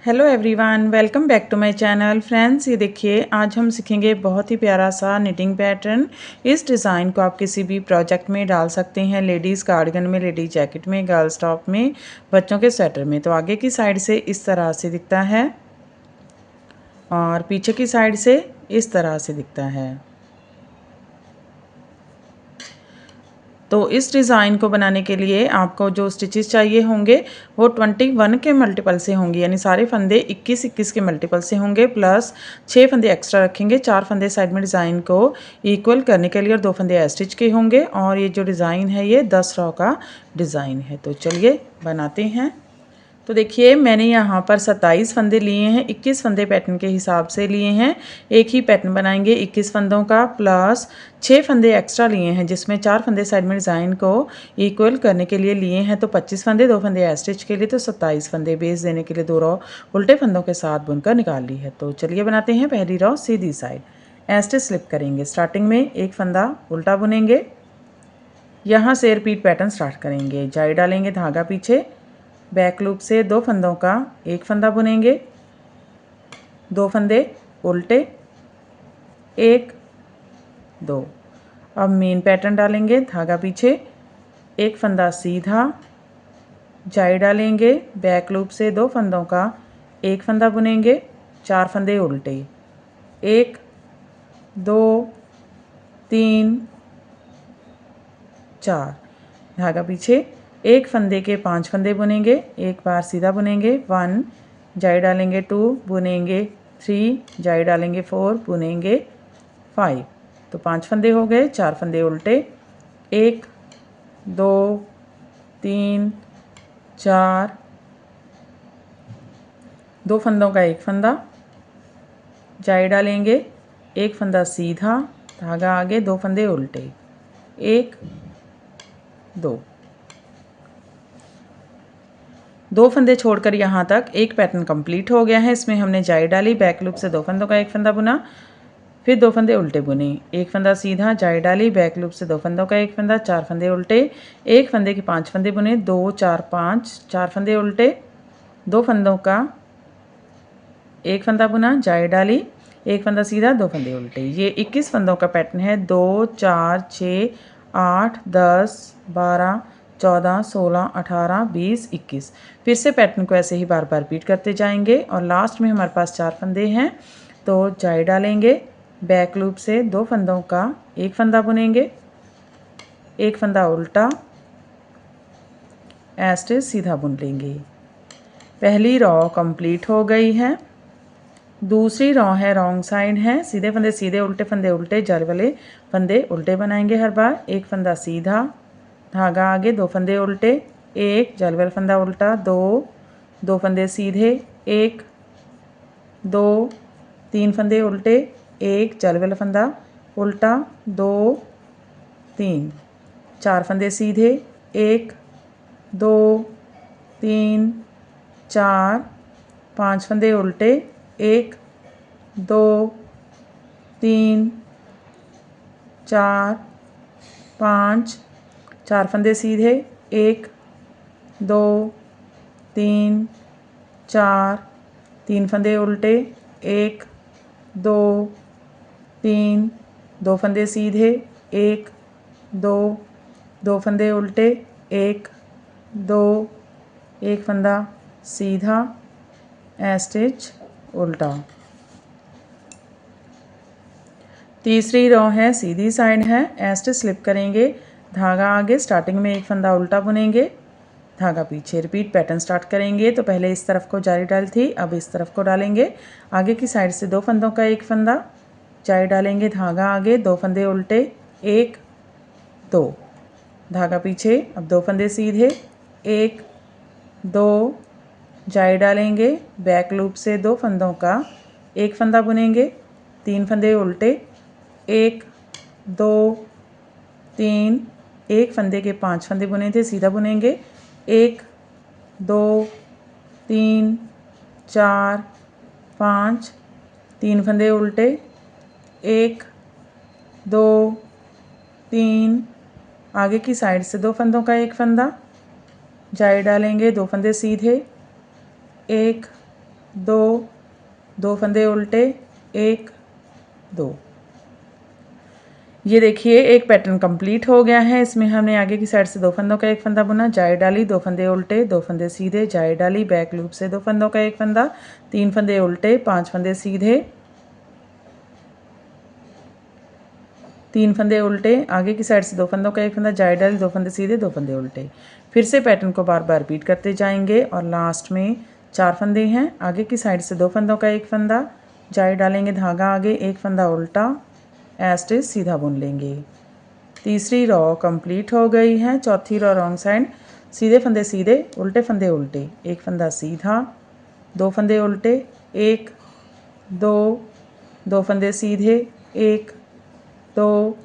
Hello everyone, welcome back to my channel. Friends, ये देखिए आज हम सीखेंगे बहुत ही प्यारा सा निटिंग पैटर्न। इस डिज़ाइन को आप किसी भी प्रोजेक्ट में डाल सकते हैं, लेडीज़ कार्डिगन में, लेडीज जैकेट में, गर्ल्स टॉप में, बच्चों के स्वेटर में। तो आगे की साइड से इस तरह से दिखता है और पीछे की साइड से इस तरह से दिखता है। तो इस डिज़ाइन को बनाने के लिए आपको जो स्टिचेस चाहिए होंगे वो 21 के मल्टीपल से होंगे, यानी सारे फंदे 21 के मल्टीपल से होंगे, प्लस 6 फंदे एक्स्ट्रा रखेंगे। 4 फंदे साइड में डिज़ाइन को इक्वल करने के लिए और 2 फंदे स्टिच के होंगे। और ये जो डिज़ाइन है ये 10 रॉ का डिज़ाइन है। तो चलिए बनाते हैं। तो देखिए मैंने यहाँ पर 27 फंदे लिए हैं, 21 फंदे पैटर्न के हिसाब से लिए हैं। एक ही पैटर्न बनाएंगे 21 फंदों का, प्लस 6 फंदे एक्स्ट्रा लिए हैं जिसमें 4 फंदे साइड में डिज़ाइन को इक्वल करने के लिए लिए हैं। तो 25 फंदे, 2 फंदे स्टिच के लिए, तो 27 फंदे बेस देने के लिए 2 रॉ उल्टे फंदों के साथ बुनकर निकाल ली है। तो चलिए बनाते हैं। पहली रॉ सीधी साइड स्टिच स्लिप करेंगे। स्टार्टिंग में एक फंदा उल्टा बुनेंगे, यहाँ से रिपीट पैटर्न स्टार्ट करेंगे। जाई डालेंगे, धागा पीछे, बैक लूप से 2 फंदों का एक फंदा बुनेंगे, 2 फंदे उल्टे, 1 2। अब मेन पैटर्न डालेंगे, धागा पीछे, एक फंदा सीधा, जाई डालेंगे, बैक लूप से 2 फंदों का एक फंदा बुनेंगे, 4 फंदे उल्टे, 1 2 3 4। धागा पीछे, एक फंदे के 5 फंदे बुनेंगे, एक बार सीधा बुनेंगे, 1 जाई डालेंगे, 2 बुनेंगे, 3 जाई डालेंगे, 4 बुनेंगे, 5। तो 5 फंदे हो गए, 4 फंदे उल्टे, 1 2 3 4, 2 फंदों का एक फंदा, जाई डालेंगे, एक फंदा सीधा, धागा आगे, 2 फंदे उल्टे, 1 2 फंदे छोड़कर यहाँ तक एक पैटर्न कंप्लीट हो गया है। इसमें हमने जाई डाली, बैक लूप से 2 फंदों का एक फंदा बुना, फिर 2 फंदे उल्टे बुने, एक फंदा सीधा, जाई डाली, बैक लूप से 2 फंदों का एक फंदा, 4 फंदे उल्टे, एक फंदे के 5 फंदे बुने, 2 4 5, 4 फंदे उल्टे, 2 फंदों का एक फंदा बुना, जाई डाली, एक फंदा सीधा, 2 फंदे उल्टे। ये 21 फंदों का पैटर्न है। 2 4 6 8 10 12 14 16 18 20 21। फिर से पैटर्न को ऐसे ही बार बार रिपीट करते जाएंगे और लास्ट में हमारे पास 4 फंदे हैं। तो जाई डालेंगे, बैक लूप से 2 फंदों का एक फंदा बुनेंगे, एक फंदा उल्टा, स्टिच सीधा बुन लेंगे। पहली रॉ कंप्लीट हो गई है। दूसरी रॉ है रॉन्ग साइड है, सीधे फंदे सीधे, उल्टे फंदे उल्टे, जर वाले फंदे उल्टे बनाएंगे हर बार। एक फंदा सीधा, धागा आगे, 2 फंदे उल्टे, 1 जल वाला फंदा उल्टा, 2 2 फंदे सीधे, 1 2 3 फंदे उल्टे, 1 जल वाला फंदा उल्टा, 2 3 4 फंदे सीधे, 1 2 3 4 5 फंदे उल्टे, 1 2 3 4 5, 4 फंदे सीधे, 1 2 3 4 3 फंदे उल्टे, 1 2 3 2 फंदे सीधे, 1 2 2 फंदे उल्टे, 1 2 एक फंदा सीधा, स्टिच उल्टा। तीसरी रॉ है सीधी साइड है, स्टिच स्लिप करेंगे, धागा आगे, स्टार्टिंग में एक फंदा उल्टा बुनेंगे, धागा पीछे, रिपीट पैटर्न स्टार्ट करेंगे। तो पहले इस तरफ को जारी डाली थी, अब इस तरफ को डालेंगे। आगे की साइड से 2 फंदों का एक फंदा, जारी डालेंगे, धागा आगे, 2 फंदे उल्टे, 1 2, धागा पीछे, अब 2 फंदे सीधे, 1 2 जाई डालेंगे, बैक लूप से 2 फंदों का एक फंदा बुनेंगे, 3 फंदे उल्टे, 1 2 3, एक फंदे के 5 फंदे बुने थे, सीधा बुनेंगे, 1 2 3 4 5, 3 फंदे उल्टे, 1 2 3, आगे की साइड से 2 फंदों का एक फंदा, जाई डालेंगे, 2 फंदे सीधे, 1 दो, दो फंदे उल्टे, एक, दो। ये देखिए एक पैटर्न कंप्लीट हो गया है। इसमें हमने आगे की साइड से दो फंदों का एक फंदा बुना, जाई डाली, दो फंदे उल्टे, दो फंदे सीधे, जाई डाली, बैक लूप से दो फंदों का एक फंदा, तीन फंदे उल्टे, पांच फंदे सीधे, तीन फंदे उल्टे, आगे की साइड से दो फंदों का एक फंदा, जाई डाली, दो फंदे सीधे, दो फंदे उल्टे। फिर से पैटर्न को बार बार रिपीट करते जाएंगे और लास्ट में चार फंदे हैं। आगे की साइड से दो फंदों का एक फंदा, जाई डालेंगे, धागा आगे, एक फंदा उल्टा, एस्टिच सीधा बुन लेंगे। तीसरी रॉ कंप्लीट हो गई है। चौथी रॉ रॉन्ग साइड, सीधे फंदे सीधे, उल्टे फंदे उल्टे, एक फंदा सीधा, दो फंदे उल्टे, एक, दो, दो फंदे सीधे, एक, दो,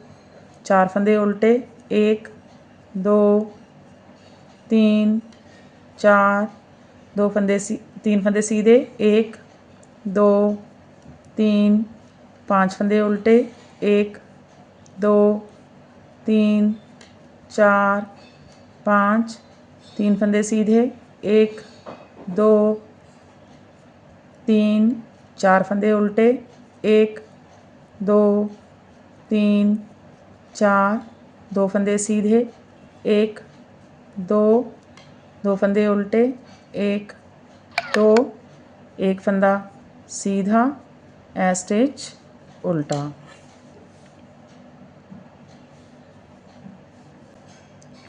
चार फंदे उल्टे, एक, दो, तीन, चार, दो फंदे तीन फंदे सीधे, एक, दो, तीन, पांच फंदे उल्टे, एक, दो, तीन, चार, पाँच, तीन फंदे सीधे, एक, दो, तीन, चार फंदे उल्टे, एक, दो, तीन, चार, दो फंदे सीधे, एक, दो, दो फंदे उल्टे, एक, दो, एक फंदा सीधा, एस्टिच उल्टा।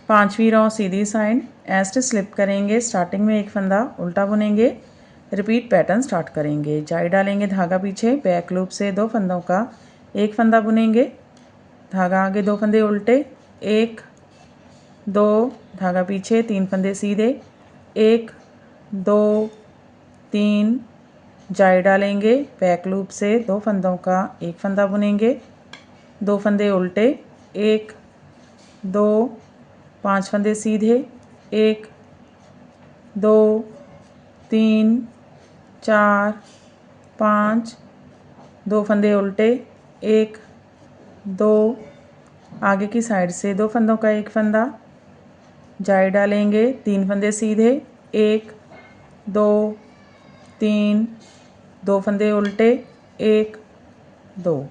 पांचवी रॉ सीधी साइड, एस्टिच स्लिप करेंगे, स्टार्टिंग में एक फंदा उल्टा बुनेंगे, रिपीट पैटर्न स्टार्ट करेंगे। जाई डालेंगे, धागा पीछे, बैक लूप से दो फंदों का एक फंदा बुनेंगे, धागा आगे, दो फंदे उल्टे, एक, दो, धागा पीछे, तीन फंदे सीधे, एक, दो, तीन, जाई डालेंगे, बैक लूप से दो फंदों का एक फंदा बुनेंगे, दो फंदे उल्टे, एक, दो, पांच फंदे सीधे, एक, दो, तीन, चार, पाँच, दो फंदे उल्टे, एक, दो, आगे की साइड से दो फंदों का एक फंदा, जाई डालेंगे, तीन फंदे सीधे, एक, दो, तीन, दो फंदे उल्टे, एक, दो।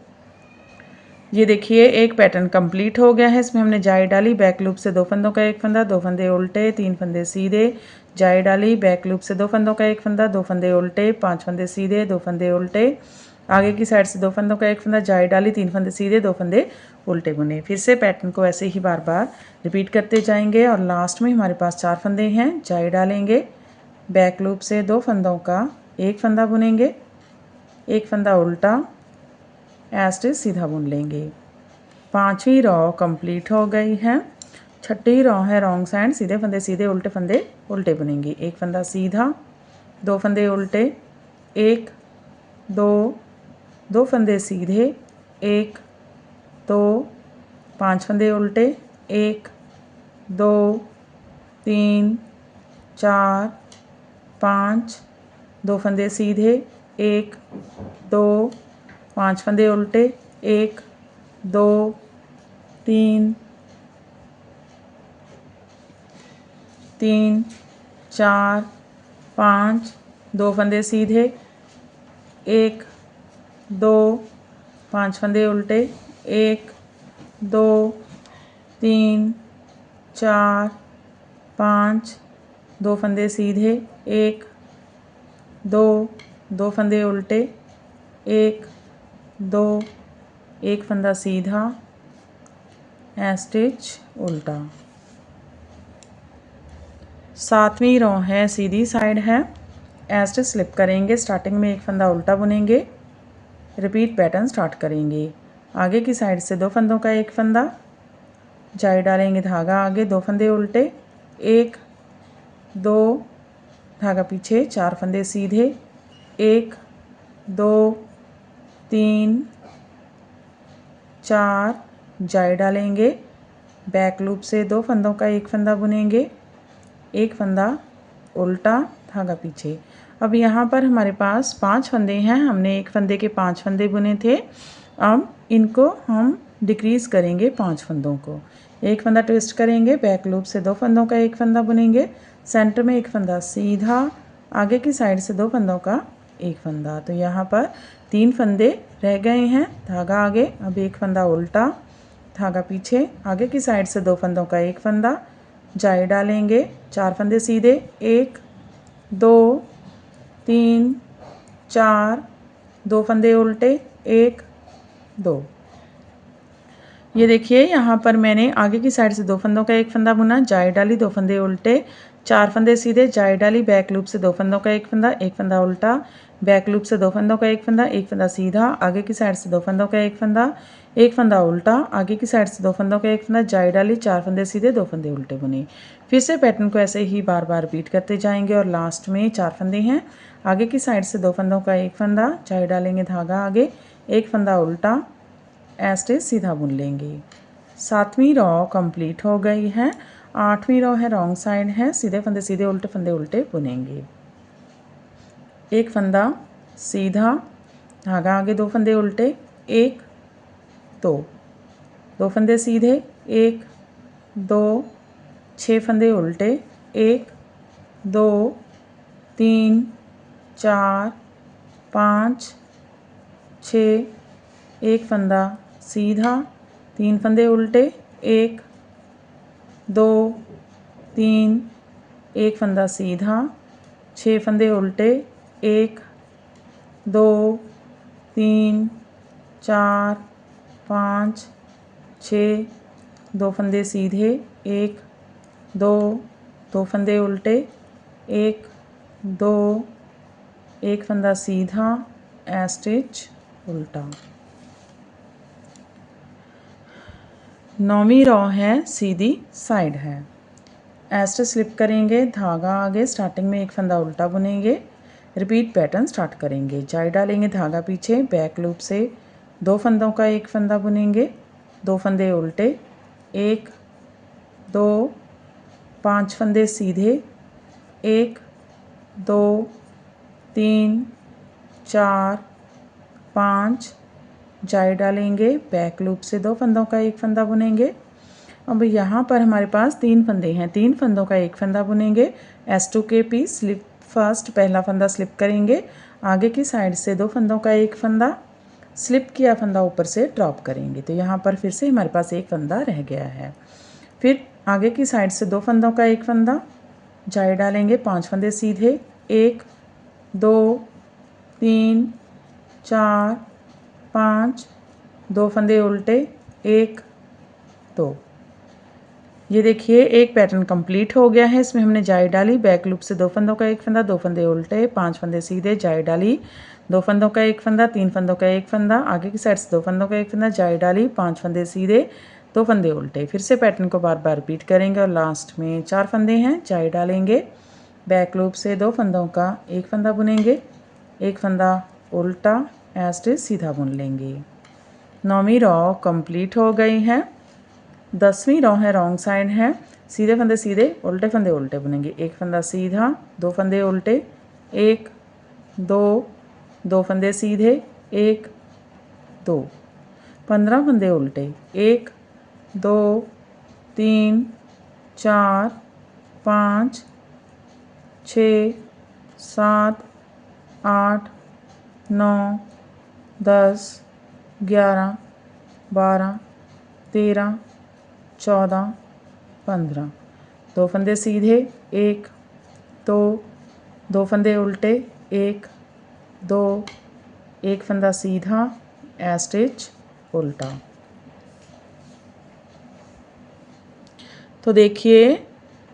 ये देखिए एक पैटर्न कंप्लीट हो गया है। इसमें हमने जाई डाली, बैक लूप से दो फंदों का एक फंदा, दो फंदे उल्टे, तीन फंदे सीधे, जाई डाली, बैक लूप से दो फंदों का एक फंदा, दो फंदे उल्टे, पांच फंदे सीधे, दो फंदे उल्टे, आगे की साइड से दो फंदों का एक फंदा, जाई डाली, तीन फंदे सीधे, दो फंदे उल्टे बुने। फिर से पैटर्न को ऐसे ही बार बार रिपीट करते जाएंगे और लास्ट में हमारे पास चार फंदे हैं। जाई डालेंगे, बैक लूप से दो फंदों का एक फंदा बुनेंगे, एक फंदा उल्टा, एस्टिच सीधा बुन लेंगे। पांचवी रॉ कंप्लीट हो गई है। छठी रॉ है रॉन्ग साइड, सीधे फंदे सीधे, उल्टे फंदे उल्टे बुनेंगे, एक फंदा सीधा, दो फंदे उल्टे, एक, दो, दो फंदे सीधे, एक, दो, पांच फंदे उल्टे, एक, दो, तीन, चार, पाँच, दो फंदे सीधे, एक, दो, पांच फंदे उल्टे, एक, दो, तीन, तीन, चार, पाँच, दो फंदे सीधे, एक, दो, पांच फंदे उल्टे, एक, दो, तीन, चार, पाँच, दो फंदे सीधे, एक, दो, दो फंदे उल्टे, एक, दो, एक फंदा सीधा, एस्टिच उल्टा। सातवीं रॉ है सीधी साइड है, एस्टिच स्लिप करेंगे, स्टार्टिंग में एक फंदा उल्टा बुनेंगे, रिपीट पैटर्न स्टार्ट करेंगे। आगे की साइड से दो फंदों का एक फंदा, जाई डालेंगे, धागा आगे, दो फंदे उल्टे, एक, दो, धागा पीछे, चार फंदे सीधे, एक, दो, तीन, चार, जाई डालेंगे, बैक लूप से दो फंदों का एक फंदा बुनेंगे, एक फंदा उल्टा, धागा पीछे। अब यहाँ पर हमारे पास पांच फंदे हैं, हमने एक फंदे के पांच फंदे बुने थे। अब इनको हम डिक्रीज़ करेंगे पांच फंदों को। एक फंदा ट्विस्ट करेंगे, बैक लूप से दो फंदों का एक फंदा बुनेंगे, सेंटर में एक फंदा सीधा, आगे की साइड से दो फंदों का एक फंदा। तो यहाँ पर 3 फंदे रह गए हैं। धागा आगे, अब एक फंदा उल्टा, धागा पीछे, आगे की साइड से 2 फंदों का एक फंदा, जाई डालेंगे, 4 फंदे सीधे, 1 2 3 4, 2 फंदे उल्टे, 1 2। ये देखिए यहाँ पर मैंने आगे की साइड से 2 फंदों का एक फंदा बुना, जाई डाली, 2 फंदे उल्टे, 4 फंदे सीधे, जाई डाली, बैक लूप से 2 फंदों का एक फंदा उल्टा, बैक लूप से 2 फंदों का एक फंदा सीधा, आगे की साइड से 2 फंदों का एक फंदा उल्टा, आगे की साइड से 2 फंदों का एक फंदा, जाई डाली, 4 फंदे सीधे, 2 फंदे उल्टे बुने। फिर से पैटर्न को ऐसे ही बार बार रिपीट करते जाएंगे और लास्ट में 4 फंदे हैं, आगे की साइड से 2 फंदों का एक फंदा, जाई डालेंगे, धागा आगे, एक फंदा उल्टा, ऐसे सीधा बुन लेंगे। 7वीं रॉ कंप्लीट हो गई है। 8वीं रॉ है, रॉन्ग साइड है, सीधे फंदे उल्टे बुनेंगे। एक फंदा सीधा, धागा आगे, 2 फंदे उल्टे, 1 2, 2 फंदे सीधे, 1 2, 6 फंदे उल्टे, 1 2 3 4 5 6, एक फंदा सीधा, 3 फंदे उल्टे, 1 2 3, एक फंदा सीधा, 6 फंदे उल्टे, 1 2 3 4 5 6, 2 फंदे सीधे, 1 2, 2 फंदे उल्टे, 1 2, एक फंदा सीधा, स्टिच उल्टा। 9वीं रॉ है, सीधी साइड है। ऐसे स्लिप करेंगे, धागा आगे, स्टार्टिंग में एक फंदा उल्टा बुनेंगे, रिपीट पैटर्न स्टार्ट करेंगे। जाई डालेंगे, धागा पीछे, बैक लूप से 2 फंदों का एक फंदा बुनेंगे, 2 फंदे उल्टे, 1 2, 5 फंदे सीधे, 1 2 3 4 5, जाई डालेंगे, बैक लूप से 2 फंदों का एक फंदा बुनेंगे। अब यहाँ पर हमारे पास 3 फंदे हैं, 3 फंदों का एक फंदा बुनेंगे। S2 के पी स्लिप फर्स्ट, पहला फंदा स्लिप करेंगे, आगे की साइड से 2 फंदों का एक फंदा, स्लिप किया फंदा ऊपर से ड्रॉप करेंगे। तो यहाँ पर फिर से हमारे पास एक फंदा रह गया है। फिर आगे की साइड से 2 फंदों का एक फंदा, जाई डालेंगे, 5 फंदे सीधे, 1 2 3 4 5, 2 फंदे उल्टे, 1 2। ये देखिए एक पैटर्न कंप्लीट हो गया है। इसमें हमने जाई डाली, बैक लूप से 2 फंदों का एक फंदा, 2 फंदे उल्टे, 5 फंदे सीधे, जाई डाली, 2 फंदों का एक फंदा, 3 फंदों का एक फंदा, आगे की साइड से 2 फंदों का एक फंदा, जाई डाली, 5 फंदे सीधे, 2 फंदे उल्टे। फिर से पैटर्न को बार बार रिपीट करेंगे और लास्ट में 4 फंदे हैं, जाई डालेंगे, बैक लूप से 2 फंदों का एक फंदा बुनेंगे, एक फंदा उल्टा, ऐसे सीधा बुन लेंगे। 9वीं रॉ कंप्लीट हो गई है। 10वीं रॉ है, रॉन्ग साइड है, सीधे फंदे सीधे, उल्टे फंदे उल्टे बुनेंगे। एक फंदा सीधा, 2 फंदे उल्टे, 1 2, 2 फंदे सीधे, 1 2, 15 फंदे उल्टे, 1 2 3 4 5 6 7 8 9 10 11 12 13 14 15, 2 फंदे सीधे, 1 2, 2 फंदे उल्टे, 1 2, एक फंदा सीधा, स्टिच उल्टा। तो देखिए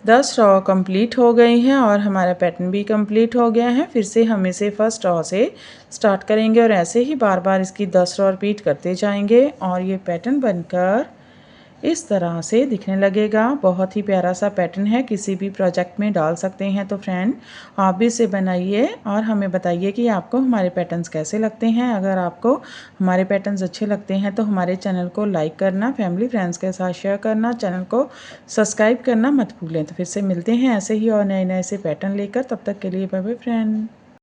10 रॉ कंप्लीट हो गई हैं और हमारा पैटर्न भी कंप्लीट हो गया है। फिर से हम इसे फर्स्ट रॉ से स्टार्ट करेंगे और ऐसे ही बार बार इसकी 10 रॉ रिपीट करते जाएंगे और ये पैटर्न बनकर इस तरह से दिखने लगेगा। बहुत ही प्यारा सा पैटर्न है, किसी भी प्रोजेक्ट में डाल सकते हैं। तो फ्रेंड आप भी इसे बनाइए और हमें बताइए कि आपको हमारे पैटर्न्स कैसे लगते हैं। अगर आपको हमारे पैटर्न्स अच्छे लगते हैं तो हमारे चैनल को लाइक करना, फैमिली फ्रेंड्स के साथ शेयर करना, चैनल को सब्सक्राइब करना मत भूलें। तो फिर से मिलते हैं ऐसे ही और नए नए से पैटर्न लेकर। तब तक के लिए बाय बाय फ्रेंड।